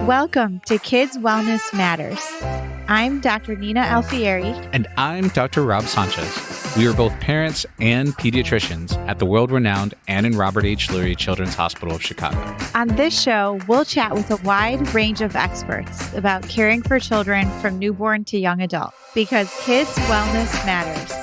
Welcome to Kids Wellness Matters. I'm Dr. Nina Alfieri. And I'm Dr. Rob Sanchez. We are both parents and pediatricians at the world-renowned Ann and Robert H. Lurie Children's Hospital of Chicago. On this show, we'll chat with a wide range of experts about caring for children from newborn to young adult, because kids' wellness matters.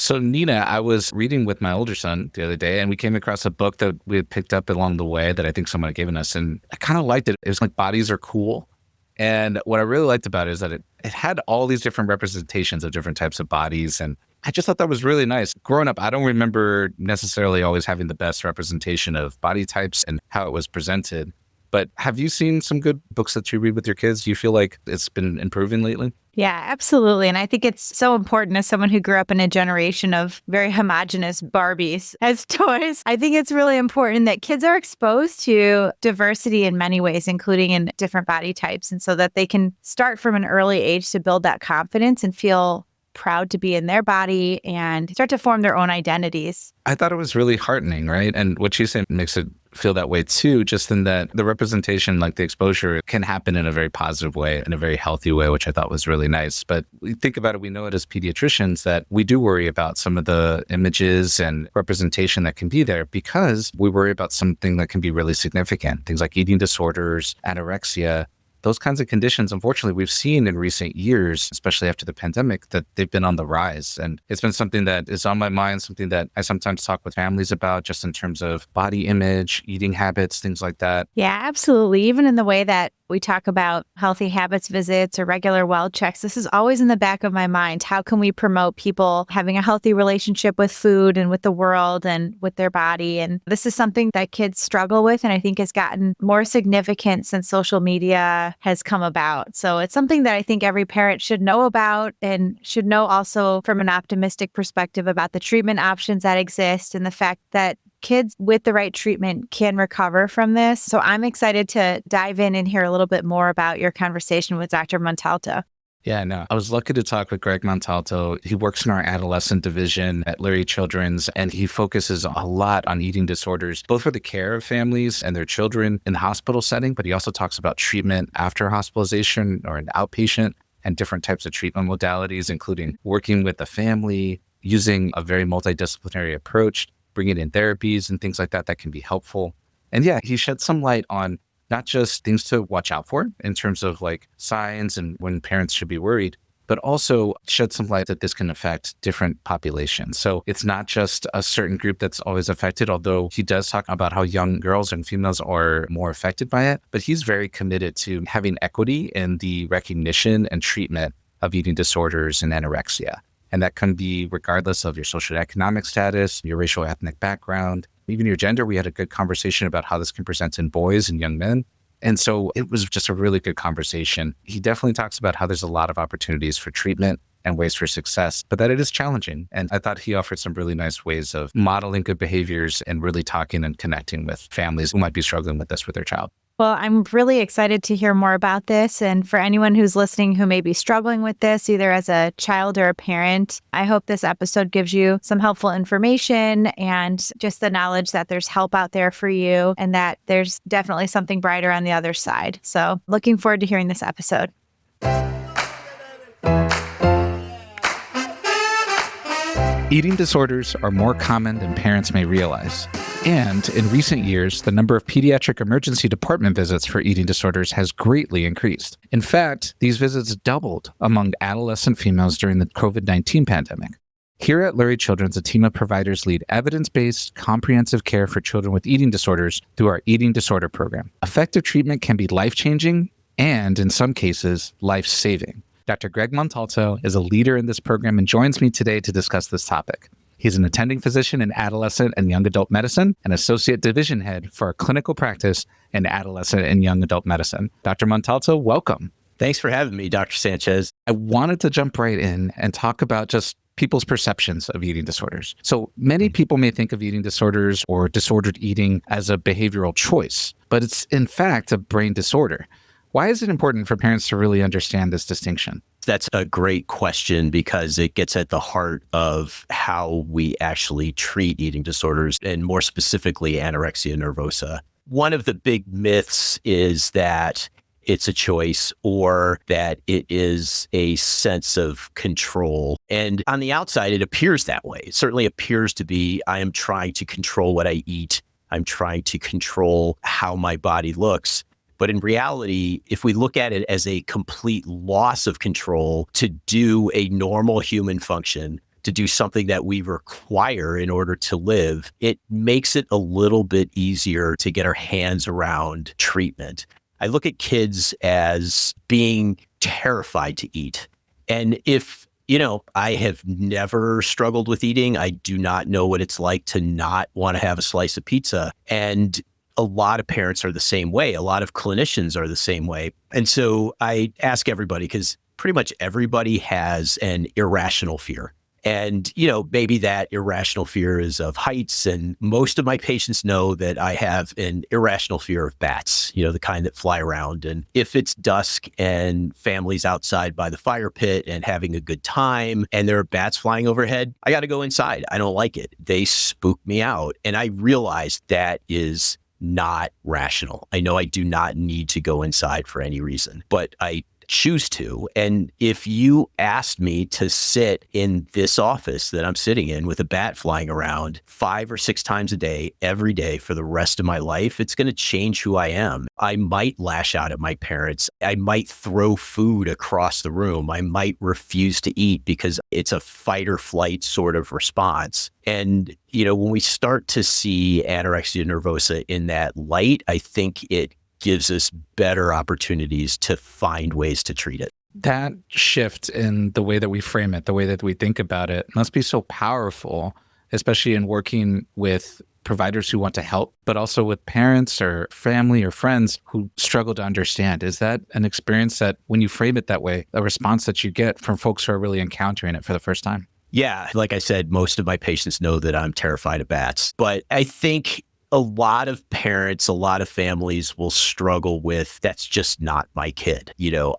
So Nina, I was reading with my older son the other day, and we came across a book that we had picked up along the way that I think someone had given us, and I kind of liked it. It was like Bodies Are Cool. And what I really liked about it is that it had all these different representations of different types of bodies. And I just thought that was really nice. Growing up, I don't remember necessarily always having the best representation of body types and how it was presented. But have you seen some good books that you read with your kids? Do you feel like it's been improving lately? Yeah, absolutely. And I think it's so important as someone who grew up in a generation of very homogenous Barbies as toys. I think it's really important that kids are exposed to diversity in many ways, including in different body types, and so that they can start from an early age to build that confidence and feel proud to be in their body and start to form their own identities. I thought it was really heartening, right? And what you say makes it feel that way too, just in that the representation, like the exposure, can happen in a very positive way, in a very healthy way, which I thought was really nice. But we think about it, we know it as pediatricians that we do worry about some of the images and representation that can be there because we worry about something that can be really significant. Things like eating disorders, anorexia. Those kinds of conditions, unfortunately, we've seen in recent years, especially after the pandemic, that they've been on the rise. And it's been something that is on my mind, something that I sometimes talk with families about just in terms of body image, eating habits, things like that. Yeah, absolutely. Even in the way that we talk about healthy habits visits or regular well checks, this is always in the back of my mind. How can we promote people having a healthy relationship with food and with the world and with their body? And this is something that kids struggle with, and I think has gotten more significant since social media has come about. So it's something that I think every parent should know about and should know also from an optimistic perspective about the treatment options that exist and the fact that kids with the right treatment can recover from this. So I'm excited to dive in and hear a little bit more about your conversation with Dr. Montalto. Yeah, no, I was lucky to talk with Gregg Montalto. He works in our adolescent division at Lurie Children's, and he focuses a lot on eating disorders, both for the care of families and their children in the hospital setting, but he also talks about treatment after hospitalization or an outpatient and different types of treatment modalities, including working with the family, using a very multidisciplinary approach, bringing in therapies and things like that that can be helpful. And yeah, he shed some light on not just things to watch out for in terms of like signs and when parents should be worried, but also shed some light that this can affect different populations. So it's not just a certain group that's always affected, although he does talk about how young girls and females are more affected by it. But he's very committed to having equity in the recognition and treatment of eating disorders and anorexia. And that can be regardless of your socioeconomic status, your racial ethnic background, even your gender. We had a good conversation about how this can present in boys and young men. And so it was just a really good conversation. He definitely talks about how there's a lot of opportunities for treatment and ways for success, but that it is challenging. And I thought he offered some really nice ways of modeling good behaviors and really talking and connecting with families who might be struggling with this with their child. Well, I'm really excited to hear more about this. And for anyone who's listening who may be struggling with this, either as a child or a parent, I hope this episode gives you some helpful information and just the knowledge that there's help out there for you and that there's definitely something brighter on the other side. So looking forward to hearing this episode. Eating disorders are more common than parents may realize. And in recent years, the number of pediatric emergency department visits for eating disorders has greatly increased. In fact, these visits doubled among adolescent females during the COVID-19 pandemic. Here at Lurie Children's, a team of providers lead evidence-based, comprehensive care for children with eating disorders through our eating disorder program. Effective treatment can be life-changing and, in some cases, life-saving. Dr. Gregg Montalto is a leader in this program and joins me today to discuss this topic. He's an attending physician in adolescent and young adult medicine and associate division head for our clinical practice in adolescent and young adult medicine. Dr. Montalto, welcome. Thanks for having me, Dr. Sanchez. I wanted to jump right in and talk about just people's perceptions of eating disorders. So many people may think of eating disorders or disordered eating as a behavioral choice, but it's in fact a brain disorder. Why is it important for parents to really understand this distinction? That's a great question because it gets at the heart of how we actually treat eating disorders, and more specifically, anorexia nervosa. One of the big myths is that it's a choice or that it is a sense of control. And on the outside, it appears that way. It certainly appears to be, I am trying to control what I eat. I'm trying to control how my body looks. But in reality, if we look at it as a complete loss of control to do a normal human function, to do something that we require in order to live, it makes it a little bit easier to get our hands around treatment. I look at kids as being terrified to eat. And if, I have never struggled with eating, I do not know what it's like to not want to have a slice of pizza. And a lot of parents are the same way. A lot of clinicians are the same way. And so I ask everybody, because pretty much everybody has an irrational fear. And, maybe that irrational fear is of heights. And most of my patients know that I have an irrational fear of bats, the kind that fly around. And if it's dusk and families outside by the fire pit and having a good time and there are bats flying overhead, I got to go inside. I don't like it. They spook me out. And I realize that is not rational. I know I do not need to go inside for any reason, but I choose to. And if you asked me to sit in this office that I'm sitting in with a bat flying around 5 or 6 times a day, every day for the rest of my life, it's going to change who I am. I might lash out at my parents. I might throw food across the room. I might refuse to eat because it's a fight or flight sort of response. And, when we start to see anorexia nervosa in that light, I think it gives us better opportunities to find ways to treat it. That shift in the way that we frame it, the way that we think about it, must be so powerful, especially in working with providers who want to help, but also with parents or family or friends who struggle to understand. Is that an experience that, when you frame it that way, a response that you get from folks who are really encountering it for the first time? Yeah, like I said, most of my patients know that I'm terrified of bats, but I think a lot of parents, a lot of families will struggle with, that's just not my kid.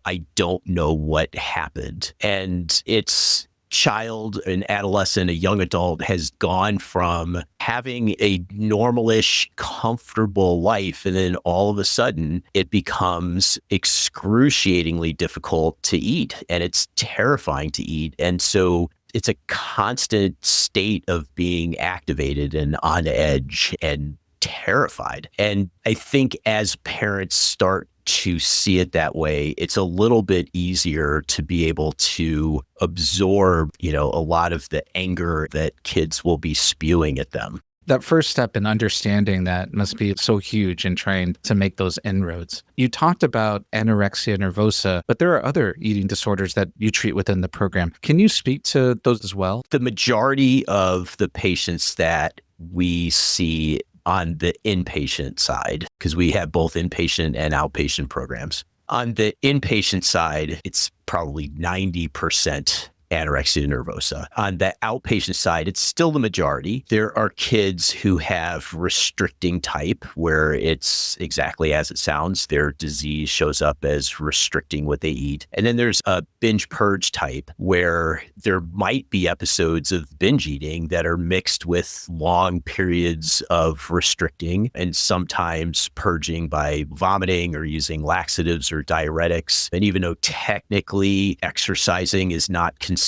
I don't know what happened. And it's child, an adolescent, a young adult has gone from having a normalish, comfortable life. And then all of a sudden it becomes excruciatingly difficult to eat, and it's terrifying to eat. And so it's a constant state of being activated and on edge and terrified. And I think as parents start to see it that way, it's a little bit easier to be able to absorb, a lot of the anger that kids will be spewing at them. That first step in understanding that must be so huge in trying to make those inroads. You talked about anorexia nervosa, but there are other eating disorders that you treat within the program. Can you speak to those as well? The majority of the patients that we see on the inpatient side, because we have both inpatient and outpatient programs. On the inpatient side, it's probably 90% anorexia nervosa. On the outpatient side, it's still the majority. There are kids who have restricting type, where it's exactly as it sounds. Their disease shows up as restricting what they eat. And then there's a binge purge type, where there might be episodes of binge eating that are mixed with long periods of restricting and sometimes purging by vomiting or using laxatives or diuretics. And even though technically exercising is not considered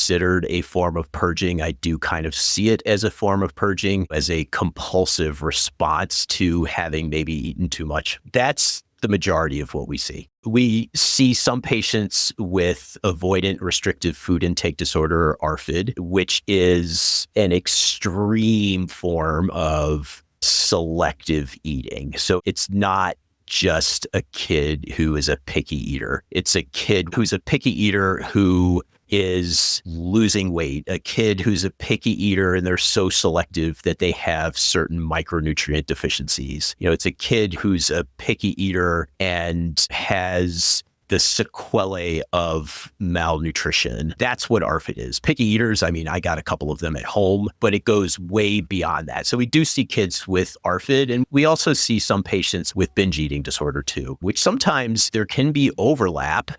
a form of purging, I do kind of see it as a form of purging, as a compulsive response to having maybe eaten too much. That's the majority of what we see. We see some patients with avoidant restrictive food intake disorder, ARFID, which is an extreme form of selective eating. So it's not just a kid who is a picky eater. It's a kid who's a picky eater who is losing weight, a kid who's a picky eater and they're so selective that they have certain micronutrient deficiencies. It's a kid who's a picky eater and has the sequelae of malnutrition. That's what ARFID is. Picky eaters, I mean, I got a couple of them at home, but it goes way beyond that. So we do see kids with ARFID, and we also see some patients with binge eating disorder too, which sometimes there can be overlap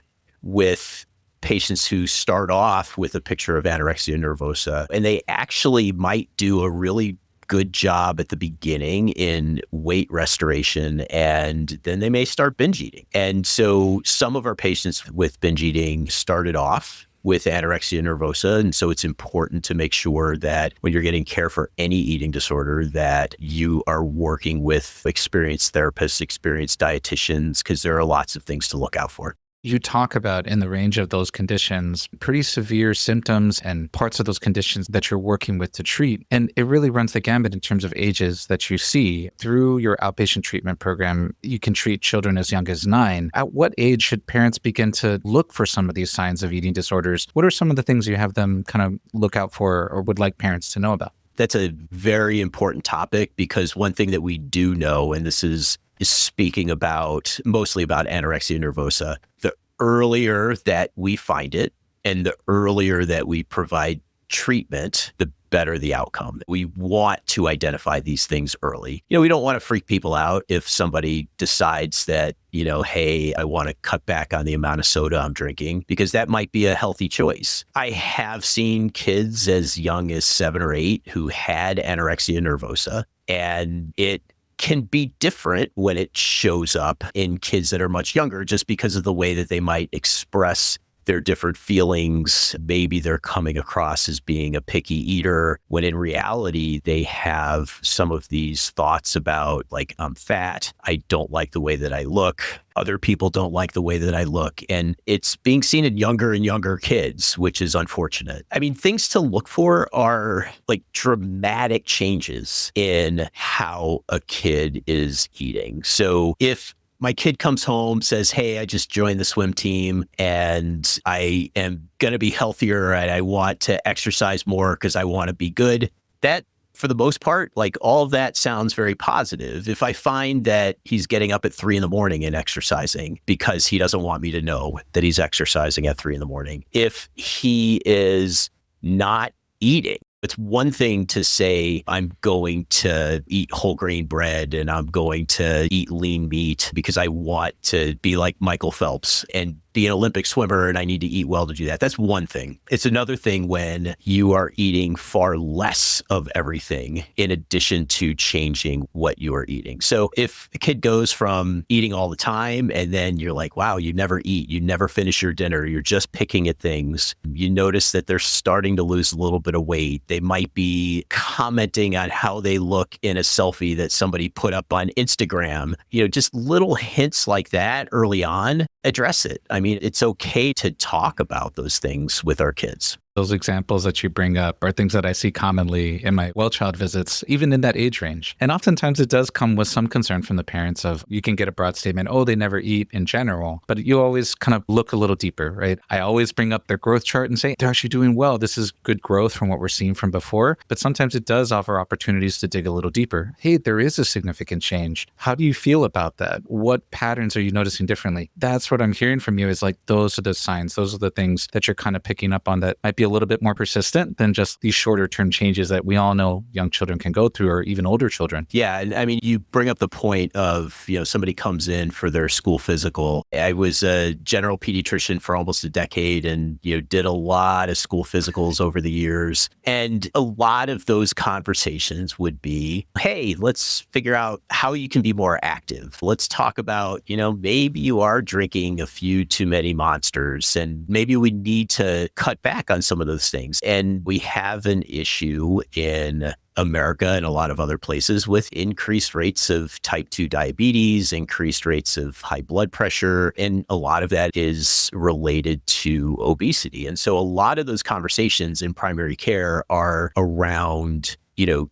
with patients who start off with a picture of anorexia nervosa, and they actually might do a really good job at the beginning in weight restoration, and then they may start binge eating. And so some of our patients with binge eating started off with anorexia nervosa. And so it's important to make sure that when you're getting care for any eating disorder, that you are working with experienced therapists, experienced dietitians, because there are lots of things to look out for. You talk about in the range of those conditions, pretty severe symptoms and parts of those conditions that you're working with to treat. And it really runs the gambit in terms of ages that you see. Through your outpatient treatment program, you can treat children as young as 9. At what age should parents begin to look for some of these signs of eating disorders? What are some of the things you have them kind of look out for or would like parents to know about? That's a very important topic, because one thing that we do know, and this is speaking about mostly about anorexia nervosa, the earlier that we find it and the earlier that we provide treatment, the better the outcome. We want to identify these things early. We don't want to freak people out if somebody decides that, hey, I want to cut back on the amount of soda I'm drinking, because that might be a healthy choice. I have seen kids as young as 7 or 8 who had anorexia nervosa, and it can be different when it shows up in kids that are much younger, just because of the way that they might express their different feelings. Maybe they're coming across as being a picky eater, when in reality, they have some of these thoughts about, like, I'm fat, I don't like the way that I look, other people don't like the way that I look. And it's being seen in younger and younger kids, which is unfortunate. I mean, things to look for are like dramatic changes in how a kid is eating. So if my kid comes home, says, hey, I just joined the swim team and I am going to be healthier and I want to exercise more because I want to be good, that, for the most part, like, all of that sounds very positive. If I find that he's getting up at 3 a.m. and exercising because he doesn't want me to know that he's exercising at 3 a.m, if he is not eating, it's one thing to say, I'm going to eat whole grain bread and I'm going to eat lean meat because I want to be like Michael Phelps and be an Olympic swimmer and I need to eat well to do that. That's one thing. It's another thing when you are eating far less of everything in addition to changing what you are eating. So if a kid goes from eating all the time and then you're like, wow, you never eat, you never finish your dinner, you're just picking at things, you notice that they're starting to lose a little bit of weight. They might be commenting on how they look in a selfie that somebody put up on Instagram. Just little hints like that early on, address it. I mean, it's okay to talk about those things with our kids. Those examples that you bring up are things that I see commonly in my well child visits, even in that age range. And oftentimes it does come with some concern from the parents of, you can get a broad statement, oh, they never eat in general, but you always kind of look a little deeper, right? I always bring up their growth chart and say, they're actually doing well. This is good growth from what we're seeing from before. But sometimes it does offer opportunities to dig a little deeper. Hey, there is a significant change. How do you feel about that? What patterns are you noticing differently? That's what I'm hearing from you, is like, those are the signs. Those are the things that you're kind of picking up on that might be a little bit more persistent than just these shorter term changes that we all know young children can go through, or even older children. Yeah. And I mean, you bring up the point of, somebody comes in for their school physical. I was a general pediatrician for almost a decade and, did a lot of school physicals over the years. And a lot of those conversations would be, hey, let's figure out how you can be more active. Let's talk about, maybe you are drinking a few too many Monsters and maybe we need to cut back on some of those things. And we have an issue in America and a lot of other places with increased rates of type 2 diabetes, increased rates of high blood pressure, and a lot of that is related to obesity. And so a lot of those conversations in primary care are around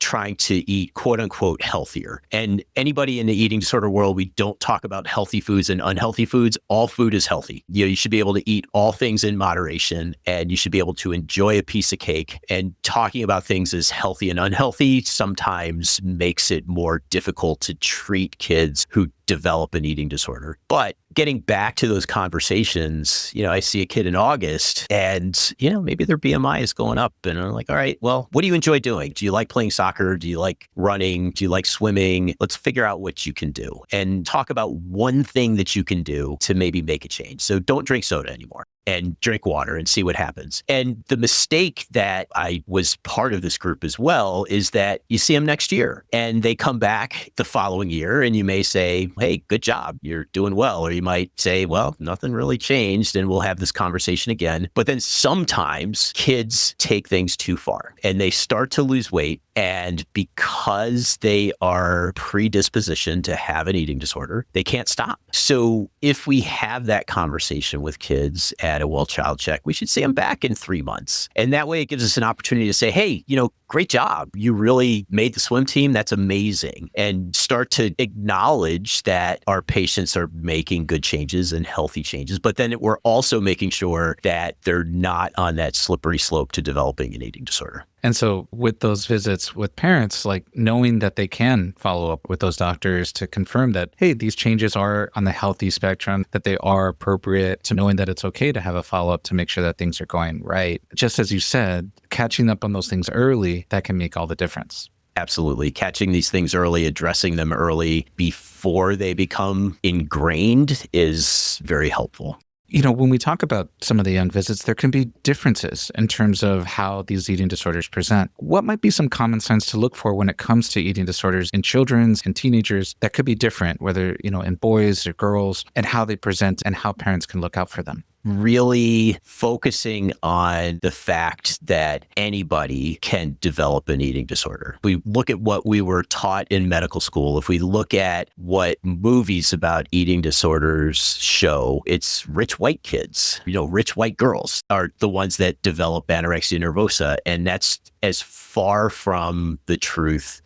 trying to eat quote unquote healthier. And anybody in the eating disorder world, we don't talk about healthy foods and unhealthy foods. All food is healthy. You should be able to eat all things in moderation and you should be able to enjoy a piece of cake. And talking about things as healthy and unhealthy sometimes makes it more difficult to treat kids who develop an eating disorder. But getting back to those conversations, I see a kid in August and, maybe their BMI is going up and I'm like, all right, well, what do you enjoy doing? Do you like playing soccer? Do you like running? Do you like swimming? Let's figure out what you can do and talk about one thing that you can do to maybe make a change. So don't drink soda anymore and drink water and see what happens. And the mistake that I was part of this group as well is that you see them next year and they come back the following year and you may say, hey, good job, you're doing well. Or you might say, well, nothing really changed and we'll have this conversation again. But then sometimes kids take things too far and they start to lose weight. And because they are predispositioned to have an eating disorder, they can't stop. So if we have that conversation with kids at a well-child check, we should see them back in 3 months. And that way it gives us an opportunity to say, hey, great job. You really made the swim team. That's amazing. And start to acknowledge that our patients are making good changes and healthy changes. But then we're also making sure that they're not on that slippery slope to developing an eating disorder. And so with those visits with parents, like knowing that they can follow up with those doctors to confirm that, hey, these changes are on the healthy spectrum, that they are appropriate, to knowing that it's okay to have a follow-up to make sure that things are going right. Just as you said, catching up on those things early, that can make all the difference. Absolutely. Catching these things early, addressing them early before they become ingrained is very helpful. When we talk about some of the young visits, there can be differences in terms of how these eating disorders present. What might be some common sense to look for when it comes to eating disorders in children and teenagers that could be different, whether, in boys or girls, and how they present and how parents can look out for them? Really focusing on the fact that anybody can develop an eating disorder. We look at what we were taught in medical school. If we look at what movies about eating disorders show, it's rich white kids, rich white girls are the ones that develop anorexia nervosa. And that's as far from the truth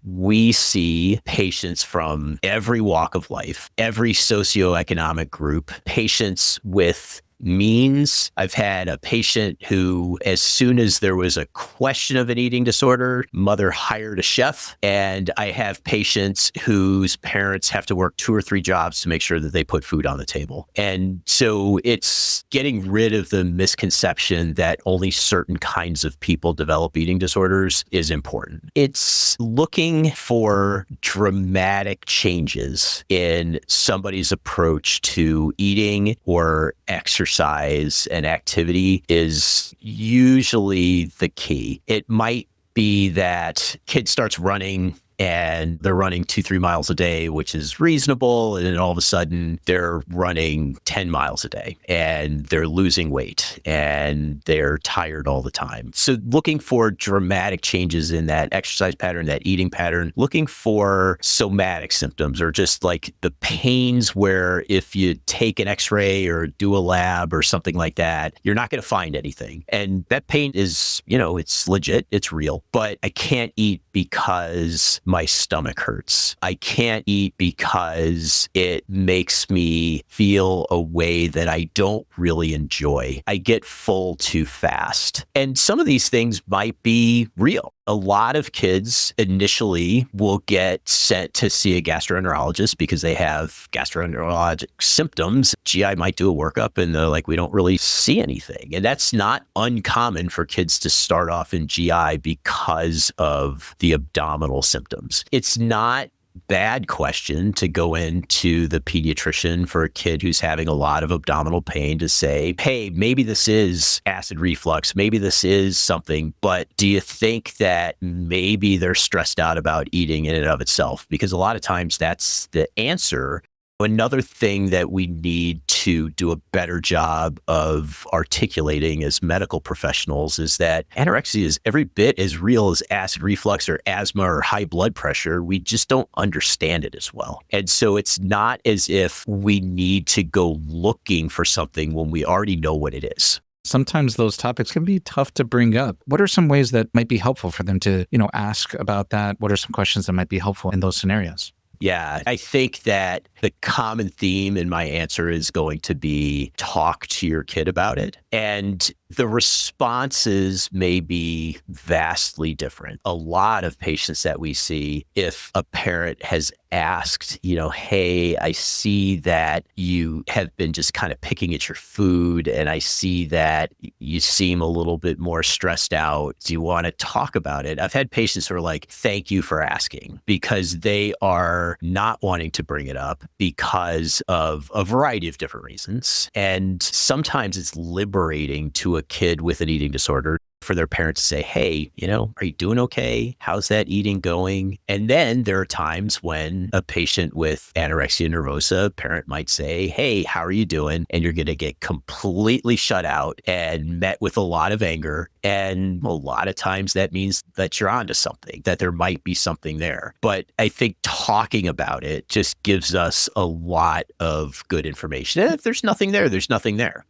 we see patients from every walk of life, every socioeconomic group, patients with means. I've had a patient who, as soon as there was a question of an eating disorder, mother hired a chef. And I have patients whose parents have to work 2 or 3 jobs to make sure that they put food on the table. And so it's getting rid of the misconception that only certain kinds of people develop eating disorders is important. It's looking for dramatic changes in somebody's approach to eating or exercise and activity is usually the key. It might be that kid starts running and they're running 2-3 miles a day, which is reasonable. And then all of a sudden they're running 10 miles a day and they're losing weight and they're tired all the time. So looking for dramatic changes in that exercise pattern, that eating pattern, looking for somatic symptoms or just like the pains where if you take an x-ray or do a lab or something like that, you're not going to find anything. And that pain is, it's legit, it's real, but I can't eat because my stomach hurts. I can't eat because it makes me feel a way that I don't really enjoy. I get full too fast. And some of these things might be real. A lot of kids initially will get sent to see a gastroenterologist because they have gastroenterologic symptoms. GI might do a workup and they're like, we don't really see anything. And that's not uncommon for kids to start off in GI because of the abdominal symptoms. It's not bad question to go into the pediatrician for a kid who's having a lot of abdominal pain to say, hey, maybe this is acid reflux, maybe this is something, but do you think that maybe they're stressed out about eating in and of itself? Because a lot of times that's the answer. Another thing that we need to do a better job of articulating as medical professionals is that anorexia is every bit as real as acid reflux or asthma or high blood pressure. We just don't understand it as well. And so it's not as if we need to go looking for something when we already know what it is. Sometimes those topics can be tough to bring up. What are some ways that might be helpful for them to, ask about that? What are some questions that might be helpful in those scenarios? Yeah, I think that the common theme in my answer is going to be talk to your kid about it. And the responses may be vastly different. A lot of patients that we see, if a parent has asked, hey, I see that you have been just kind of picking at your food, and I see that you seem a little bit more stressed out. Do you want to talk about it? I've had patients who are like, thank you for asking, because they are not wanting to bring it up because of a variety of different reasons. And sometimes it's liberating to a kid with an eating disorder for their parents to say, hey, are you doing okay? How's that eating going? And then there are times when a patient with anorexia nervosa, parent might say, hey, how are you doing? And you're going to get completely shut out and met with a lot of anger. And a lot of times that means that you're onto something, that there might be something there. But I think talking about it just gives us a lot of good information. And if there's nothing there, there's nothing there.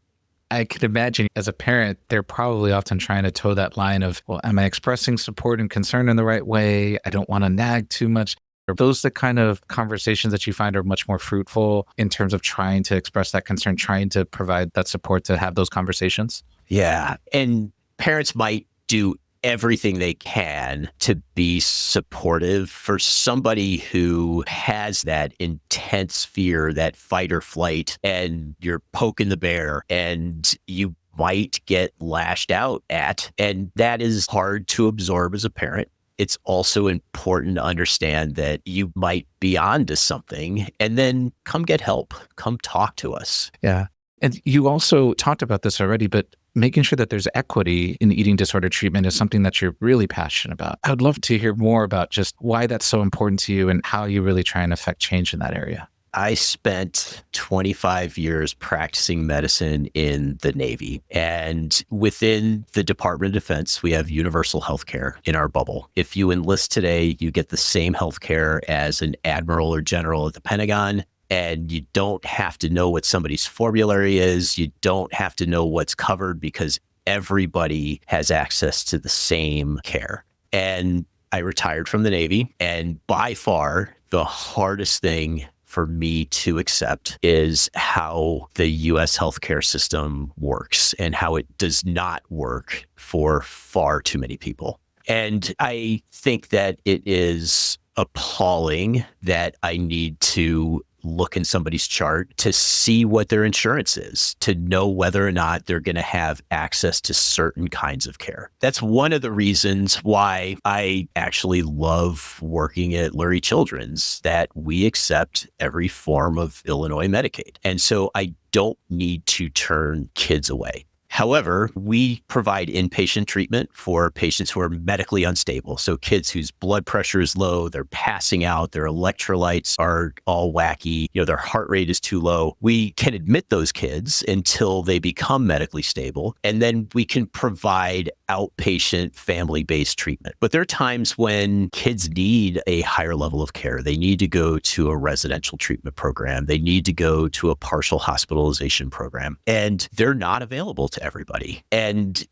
I could imagine as a parent, they're probably often trying to toe that line of, well, am I expressing support and concern in the right way? I don't want to nag too much. Are those the kind of conversations that you find are much more fruitful in terms of trying to express that concern, trying to provide that support to have those conversations? Yeah. And parents might do everything they can to be supportive for somebody who has that intense fear, that fight or flight, and you're poking the bear and you might get lashed out at. And that is hard to absorb as a parent. It's also important to understand that you might be onto something, and then come get help, come talk to us. Yeah. And you also talked about this already, but making sure that there's equity in eating disorder treatment is something that you're really passionate about. I would love to hear more about just why that's so important to you and how you really try and affect change in that area. I spent 25 years practicing medicine in the Navy. And within the Department of Defense, we have universal health care in our bubble. If you enlist today, you get the same health care as an admiral or general at the Pentagon. And you don't have to know what somebody's formulary is. You don't have to know what's covered, because everybody has access to the same care. And I retired from the Navy, and by far the hardest thing for me to accept is how the U.S. healthcare system works and how it does not work for far too many people. And I think that it is appalling that I need to look in somebody's chart to see what their insurance is, to know whether or not they're going to have access to certain kinds of care. That's one of the reasons why I actually love working at Lurie Children's, that we accept every form of Illinois Medicaid. And so I don't need to turn kids away. However, we provide inpatient treatment for patients who are medically unstable. So kids whose blood pressure is low, they're passing out, their electrolytes are all wacky, their heart rate is too low. We can admit those kids until they become medically stable, and then we can provide outpatient family-based treatment. But there are times when kids need a higher level of care. They need to go to a residential treatment program. They need to go to a partial hospitalization program, and they're not available to everybody. And,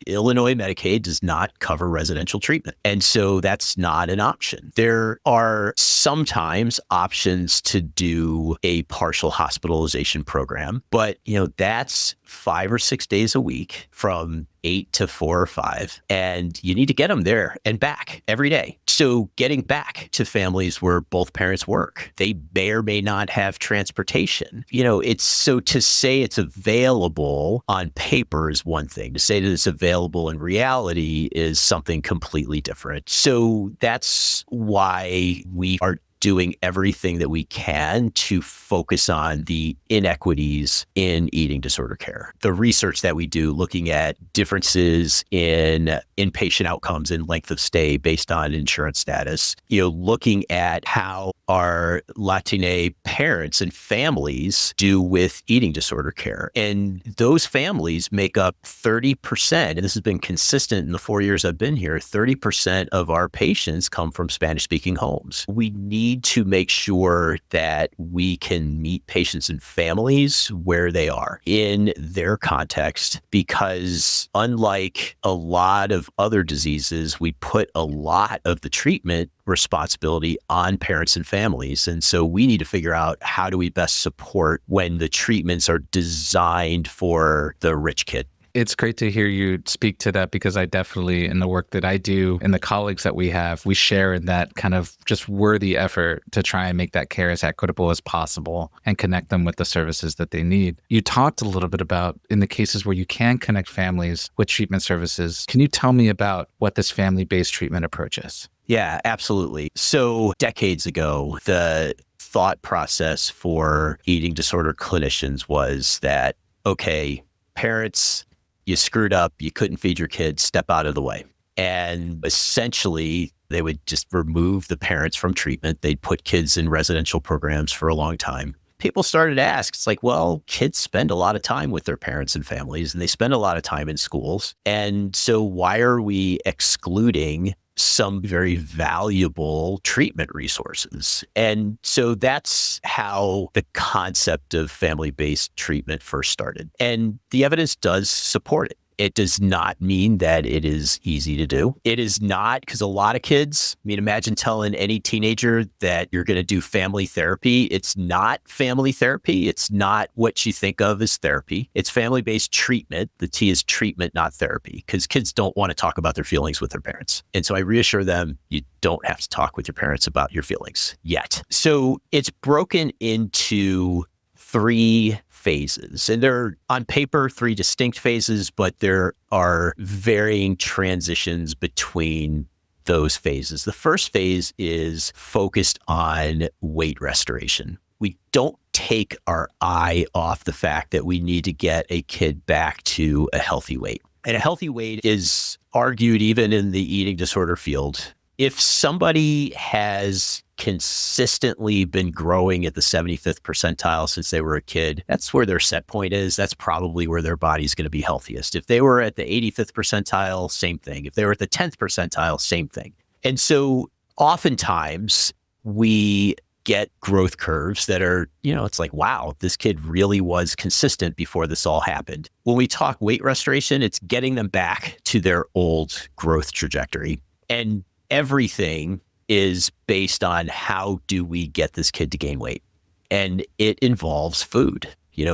Illinois Medicaid does not cover residential treatment. And so that's not an option. There are sometimes options to do a partial hospitalization program, but, that's 5 or 6 days a week from 8 to 4 or 5. And you need to get them there and back every day. So getting back to families where both parents work, they may or may not have transportation. To say it's available on paper is one thing. To say that it's available in reality is something completely different. So that's why we are doing everything that we can to focus on the inequities in eating disorder care. The research that we do looking at differences in inpatient outcomes and length of stay based on insurance status, looking at how our Latine parents and families do with eating disorder care. And those families make up 30%, and this has been consistent in the 4 years I've been here, 30% of our patients come from Spanish-speaking homes. We need need to make sure that we can meet patients and families where they are in their context, because unlike a lot of other diseases, we put a lot of the treatment responsibility on parents and families. And so we need to figure out, how do we best support when the treatments are designed for the rich kid? It's great to hear you speak to that, because I definitely, in the work that I do and the colleagues that we have, we share in that kind of just worthy effort to try and make that care as equitable as possible and connect them with the services that they need. You talked a little bit about in the cases where you can connect families with treatment services. Can you tell me about what this family-based treatment approach is? Yeah, absolutely. So decades ago, the thought process for eating disorder clinicians was that, okay, parents, you screwed up, you couldn't feed your kids, step out of the way. And essentially, they would just remove the parents from treatment. They'd put kids in residential programs for a long time. People started to ask, it's like, well, kids spend a lot of time with their parents and families, and they spend a lot of time in schools. And so why are we excluding some very valuable treatment resources? And so that's how the concept of family-based treatment first started. And the evidence does support it. It does not mean that it is easy to do. It is not, because a lot of kids, I mean, imagine telling any teenager that you're going to do family therapy. It's not family therapy. It's not what you think of as therapy. It's family-based treatment. The T is treatment, not therapy, because kids don't want to talk about their feelings with their parents. And so I reassure them, you don't have to talk with your parents about your feelings yet. So it's broken into 3 phases, and they're on paper 3 distinct phases, but there are varying transitions between those phases. The first phase is focused on weight restoration. We don't take our eye off the fact that we need to get a kid back to a healthy weight. And a healthy weight is argued even in the eating disorder field. If somebody has consistently been growing at the 75th percentile since they were a kid, that's where their set point is. That's probably where their body's going to be healthiest. If they were at the 85th percentile, same thing. If they were at the 10th percentile, same thing. And so oftentimes we get growth curves that are, it's like, wow, this kid really was consistent before this all happened. When we talk weight restoration, it's getting them back to their old growth trajectory. And everything is based on, how do we get this kid to gain weight? And it involves food.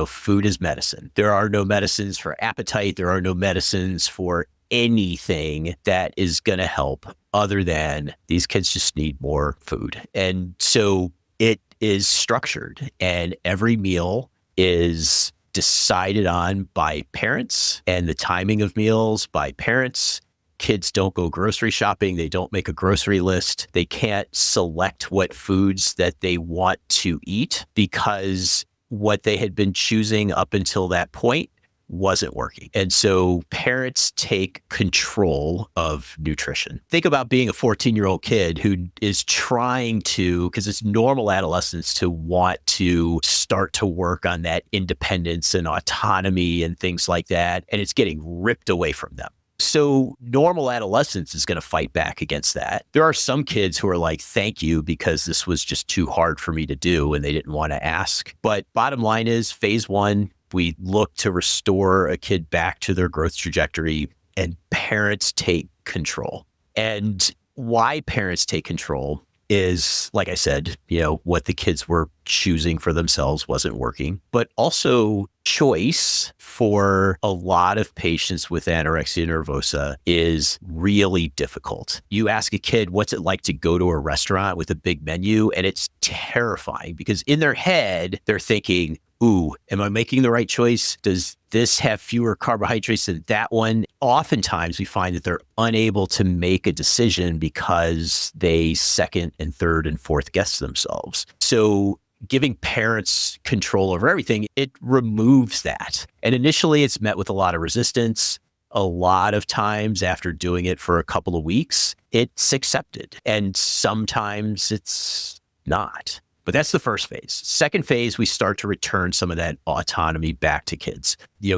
Food is medicine. There are no medicines for appetite. There are no medicines for anything that is going to help, other than these kids just need more food. And so it is structured, and every meal is decided on by parents, and the timing of meals by parents. Kids don't go grocery shopping. They don't make a grocery list. They can't select what foods that they want to eat, because what they had been choosing up until that point wasn't working. And so parents take control of nutrition. Think about being a 14-year-old kid who is trying to, because it's normal adolescence to want to start to work on that independence and autonomy and things like that, and it's getting ripped away from them. So normal adolescence is going to fight back against that. There are some kids who are like, thank you, because this was just too hard for me to do, and they didn't want to ask. But bottom line is, phase 1, we look to restore a kid back to their growth trajectory, and parents take control. And why parents take control is, like I said, what the kids were choosing for themselves wasn't working, but also choice for a lot of patients with anorexia nervosa is really difficult. You ask a kid, what's it like to go to a restaurant with a big menu? And it's terrifying, because in their head, they're thinking, ooh, am I making the right choice? Does this have fewer carbohydrates than that one? Oftentimes we find that they're unable to make a decision because they second and third and fourth guess themselves. So giving parents control over everything, it removes that. And initially it's met with a lot of resistance. A lot of times after doing it for a couple of weeks, it's accepted. And sometimes it's not. But that's the first phase. Second phase, we start to return some of that autonomy back to kids.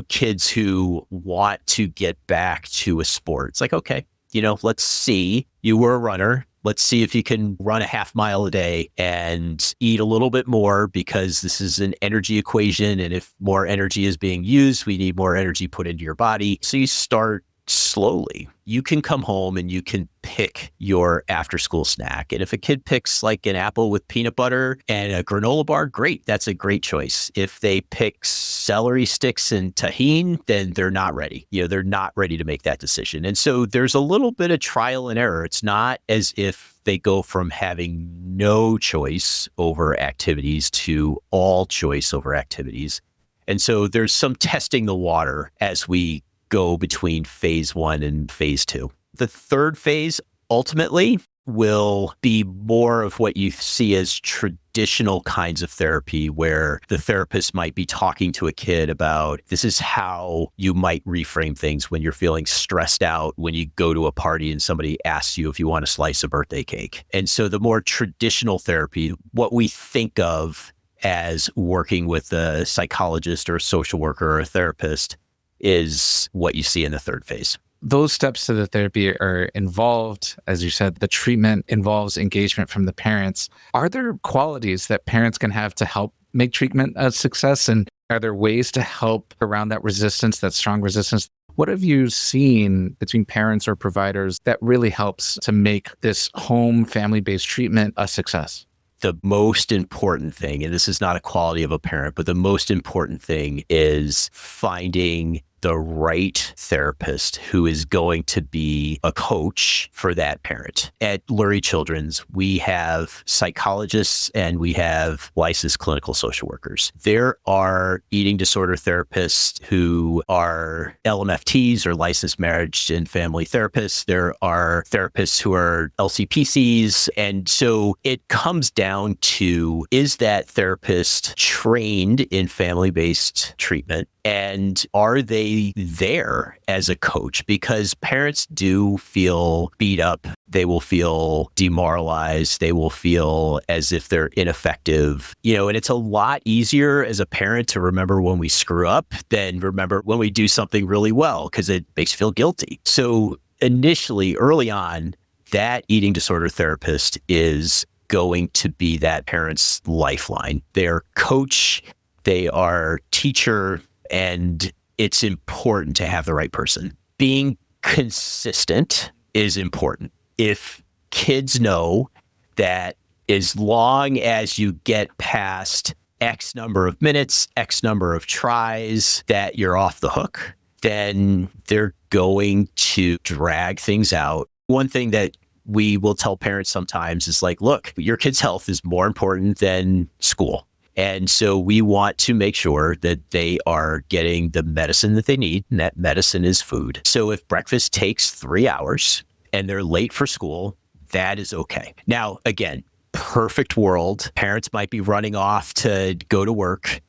Kids who want to get back to a sport. It's like, okay, let's see, you were a runner. Let's see if you can run a half mile a day and eat a little bit more, because this is an energy equation. And if more energy is being used, we need more energy put into your body. So you start slowly. You can come home and you can pick your after school snack. And if a kid picks like an apple with peanut butter and a granola bar, great. That's a great choice. If they pick celery sticks and tahini, then they're not ready. They're not ready to make that decision. And so there's a little bit of trial and error. It's not as if they go from having no choice over activities to all choice over activities. And so there's some testing the water as we go between phase 1 and phase 2. The third phase ultimately will be more of what you see as traditional kinds of therapy, where the therapist might be talking to a kid about, this is how you might reframe things when you're feeling stressed out, when you go to a party and somebody asks you if you want to slice a birthday cake. And so the more traditional therapy, what we think of as working with a psychologist or a social worker or a therapist, is what you see in the third phase. Those steps to the therapy are involved, as you said, the treatment involves engagement from the parents. Are there qualities that parents can have to help make treatment a success? And are there ways to help around that resistance, that strong resistance? What have you seen between parents or providers that really helps to make this home family-based treatment a success? The most important thing, and this is not a quality of a parent, but the most important thing is finding the right therapist who is going to be a coach for that parent. At Lurie Children's, we have psychologists and we have licensed clinical social workers. There are eating disorder therapists who are LMFTs or licensed marriage and family therapists. There are therapists who are LCPCs. And so it comes down to, is that therapist trained in family-based treatment? And are they there as a coach? Because parents do feel beat up. They will feel demoralized. They will feel as if they're ineffective. And it's a lot easier as a parent to remember when we screw up than remember when we do something really well, because it makes you feel guilty. So initially, early on, that eating disorder therapist is going to be that parent's lifeline. They are coach, they are teacher, and it's important to have the right person. Being consistent is important. If kids know that as long as you get past X number of minutes, X number of tries, that you're off the hook, then they're going to drag things out. One thing that we will tell parents sometimes is like, look, your kid's health is more important than school. And so we want to make sure that they are getting the medicine that they need, and that medicine is food. So if breakfast takes 3 hours and they're late for school, that is okay. Now, again, perfect world, parents might be running off to go to work.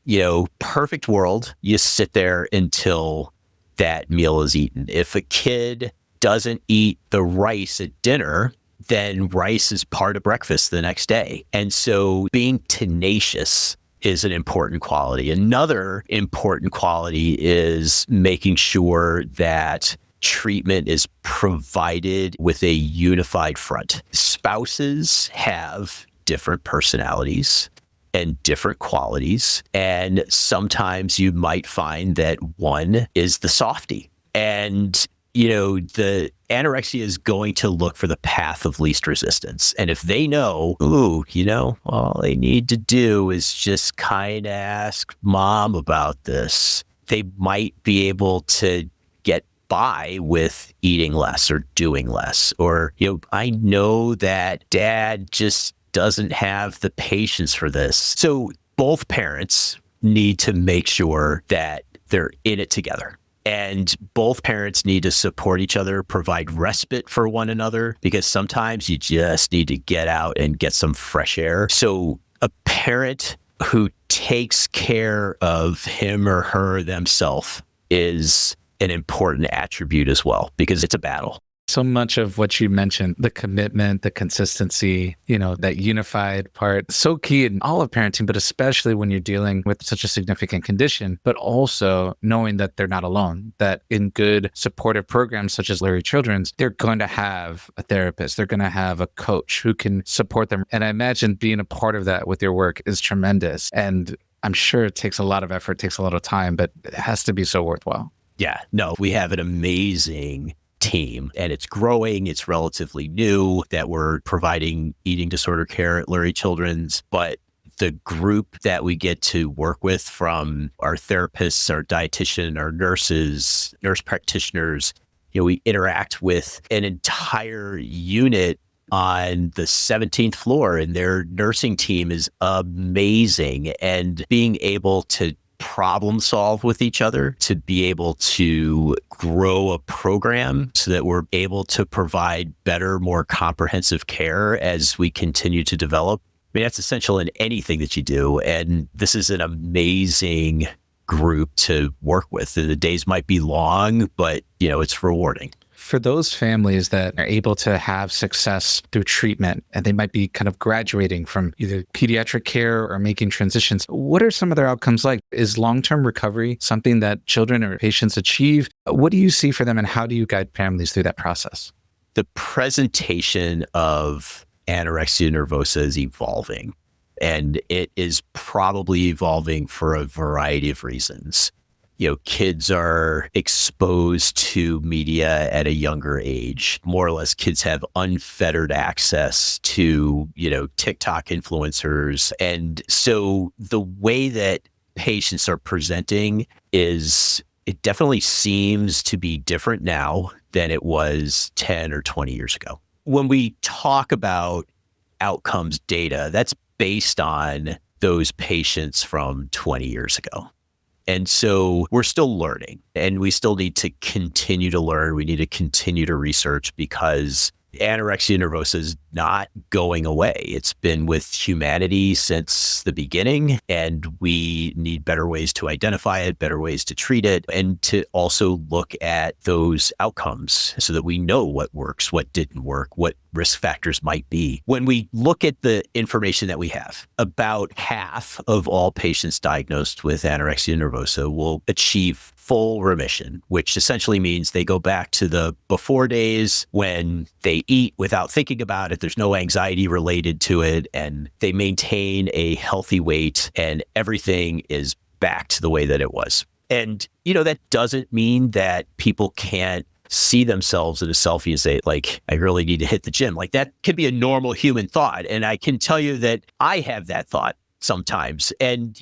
Perfect world, you sit there until that meal is eaten. If a kid doesn't eat the rice at dinner, then rice is part of breakfast the next day. And so being tenacious is an important quality. Another important quality is making sure that treatment is provided with a unified front. Spouses have different personalities and different qualities. And sometimes you might find that one is the softie. And the anorexia is going to look for the path of least resistance. And if they know, all they need to do is just kind of ask mom about this, they might be able to get by with eating less or doing less. Or, I know that dad just doesn't have the patience for this. So both parents need to make sure that they're in it together. And both parents need to support each other, provide respite for one another, because sometimes you just need to get out and get some fresh air. So a parent who takes care of him or her themselves is an important attribute as well, because it's a battle. So much of what you mentioned, the commitment, the consistency, that unified part, so key in all of parenting, but especially when you're dealing with such a significant condition, but also knowing that they're not alone, that in good supportive programs such as Lurie Children's, they're going to have a therapist, they're going to have a coach who can support them. And I imagine being a part of that with your work is tremendous. And I'm sure it takes a lot of effort, takes a lot of time, but it has to be so worthwhile. Yeah, no, we have an amazing team and it's growing. It's relatively new that we're providing eating disorder care at Lurie Children's, but the group that we get to work with, from our therapists, our dietitian, our nurses, nurse practitioners, we interact with an entire unit on the 17th floor, and their nursing team is amazing. And being able to problem solve with each other, to be able to grow a program so that we're able to provide better, more comprehensive care as we continue to develop. I mean, that's essential in anything that you do. And this is an amazing group to work with. The days might be long, but it's rewarding. For those families that are able to have success through treatment, and they might be kind of graduating from either pediatric care or making transitions, what are some of their outcomes like? Is long-term recovery something that children or patients achieve? What do you see for them, and how do you guide families through that process? The presentation of anorexia nervosa is evolving, and it is probably evolving for a variety of reasons. Kids are exposed to media at a younger age. More or less, kids have unfettered access to, TikTok influencers. And so the way that patients are presenting it definitely seems to be different now than it was 10 or 20 years ago. When we talk about outcomes data, that's based on those patients from 20 years ago. And so we're still learning, and we still need to continue to learn. We need to continue to research, because anorexia nervosa is not going away. It's been with humanity since the beginning, and we need better ways to identify it, better ways to treat it, and to also look at those outcomes so that we know what works, what didn't work, what risk factors might be. When we look at the information that we have, about half of all patients diagnosed with anorexia nervosa will achieve full remission, which essentially means they go back to the before days when they eat without thinking about it. There's no anxiety related to it, and they maintain a healthy weight, and everything is back to the way that it was. And, that doesn't mean that people can't see themselves in a selfie and say, I really need to hit the gym. That could be a normal human thought. And I can tell you that I have that thought sometimes. And,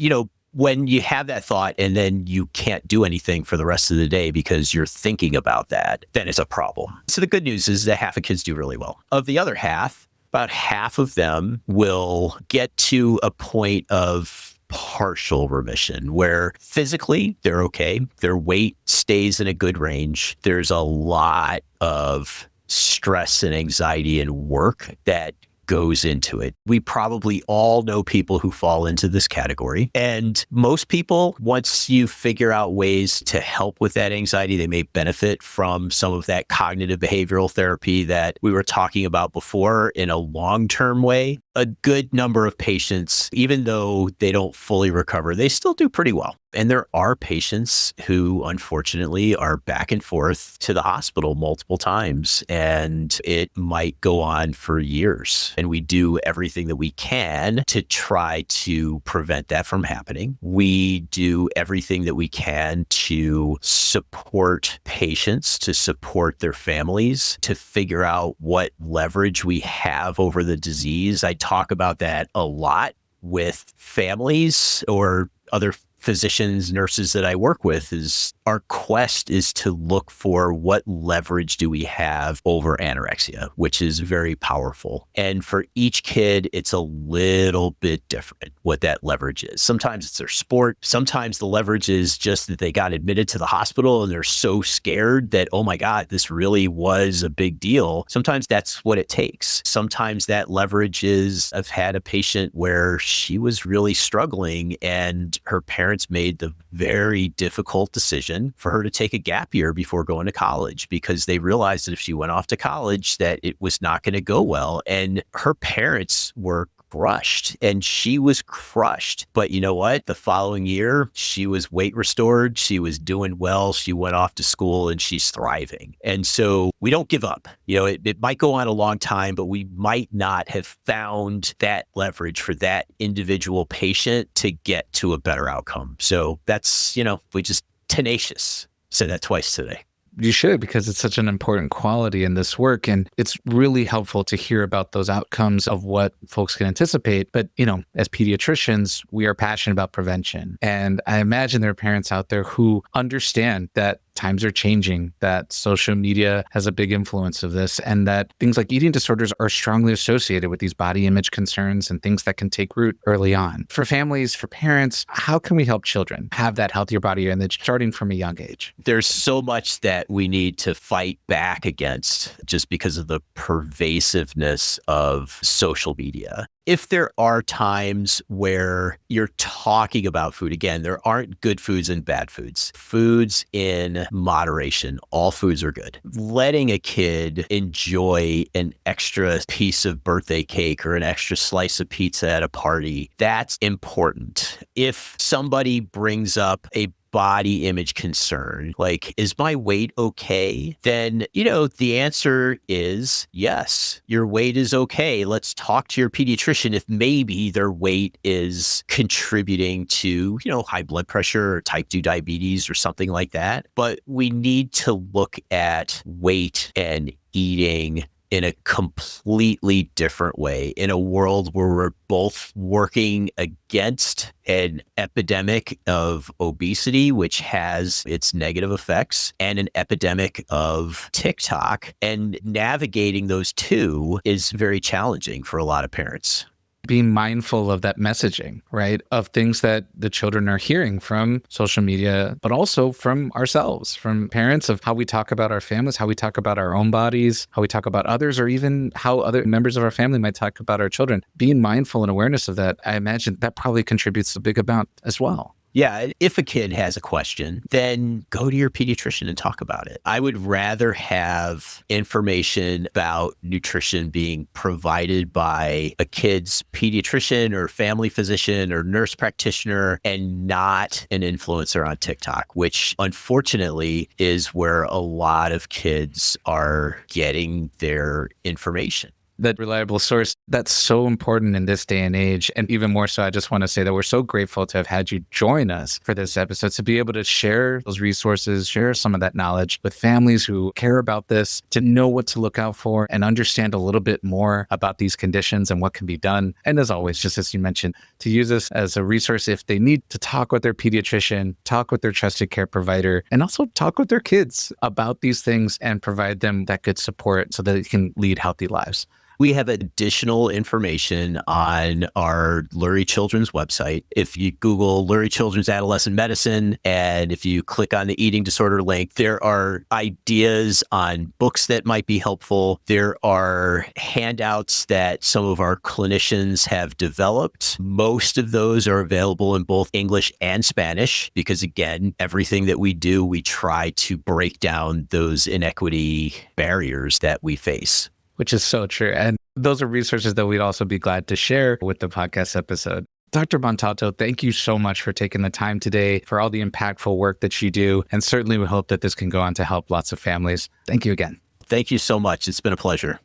when you have that thought and then you can't do anything for the rest of the day because you're thinking about that, then it's a problem. So the good news is that half of kids do really well. Of the other half, about half of them will get to a point of partial remission where physically they're okay. Their weight stays in a good range. There's a lot of stress and anxiety and work that goes into it. We probably all know people who fall into this category. And most people, once you figure out ways to help with that anxiety, they may benefit from some of that cognitive behavioral therapy that we were talking about before in a long-term way. A good number of patients, even though they don't fully recover, they still do pretty well. And there are patients who, unfortunately, are back and forth to the hospital multiple times, and it might go on for years. And we do everything that we can to try to prevent that from happening. We do everything that we can to support patients, to support their families, to figure out what leverage we have over the disease. I talk about that a lot with families or other physicians, nurses that I work with. Is our quest is to look for what leverage do we have over anorexia, which is very powerful. And for each kid, it's a little bit different what that leverage is. Sometimes it's their sport. Sometimes the leverage is just that they got admitted to the hospital and they're so scared that, oh my God, this really was a big deal. Sometimes that's what it takes. Sometimes that leverage is, I've had a patient where she was really struggling and her parents parents made the very difficult decision for her to take a gap year before going to college, because they realized that if she went off to college, that it was not going to go well. And her parents were crushed, and she was crushed. But you know what? The following year, she was weight restored. She was doing well. She went off to school and she's thriving. And so we don't give up. It might go on a long time, but we might not have found that leverage for that individual patient to get to a better outcome. So that's, we just tenacious. Said that twice today. You should, because it's such an important quality in this work. And it's really helpful to hear about those outcomes of what folks can anticipate. But, as pediatricians, we are passionate about prevention. And I imagine there are parents out there who understand that times are changing, that social media has a big influence of this, and that things like eating disorders are strongly associated with these body image concerns and things that can take root early on. For families, for parents, how can we help children have that healthier body image starting from a young age? There's so much that we need to fight back against just because of the pervasiveness of social media. If there are times where you're talking about food, again, there aren't good foods and bad foods. Foods in moderation. All foods are good. Letting a kid enjoy an extra piece of birthday cake or an extra slice of pizza at a party, that's important. If somebody brings up a body image concern, like, is my weight okay? Then, the answer is yes, your weight is okay. Let's talk to your pediatrician if maybe their weight is contributing to, high blood pressure or type 2 diabetes or something like that. But we need to look at weight and eating in a completely different way, in a world where we're both working against an epidemic of obesity, which has its negative effects, and an epidemic of TikTok. And navigating those two is very challenging for a lot of parents. Being mindful of that messaging, right? Of things that the children are hearing from social media, but also from ourselves, from parents, of how we talk about our families, how we talk about our own bodies, how we talk about others, or even how other members of our family might talk about our children. Being mindful and awareness of that, I imagine that probably contributes a big amount as well. Yeah, if a kid has a question, then go to your pediatrician and talk about it. I would rather have information about nutrition being provided by a kid's pediatrician or family physician or nurse practitioner, and not an influencer on TikTok, which unfortunately is where a lot of kids are getting their information. That reliable source, that's so important in this day and age. And even more so, I just want to say that we're so grateful to have had you join us for this episode, to be able to share those resources, share some of that knowledge with families who care about this, to know what to look out for and understand a little bit more about these conditions and what can be done. And as always, just as you mentioned, to use this as a resource if they need to talk with their pediatrician, talk with their trusted care provider, and also talk with their kids about these things and provide them that good support so that they can lead healthy lives. We have additional information on our Lurie Children's website. If you Google Lurie Children's Adolescent Medicine, and if you click on the eating disorder link, there are ideas on books that might be helpful. There are handouts that some of our clinicians have developed. Most of those are available in both English and Spanish, because again, everything that we do, we try to break down those inequity barriers that we face. Which is so true. And those are resources that we'd also be glad to share with the podcast episode. Dr. Montalto, thank you so much for taking the time today, for all the impactful work that you do. And certainly we hope that this can go on to help lots of families. Thank you again. Thank you so much. It's been a pleasure.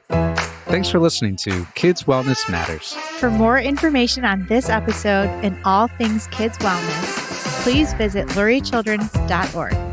Thanks for listening to Kids Wellness Matters. For more information on this episode and all things kids wellness, please visit luriechildren.org.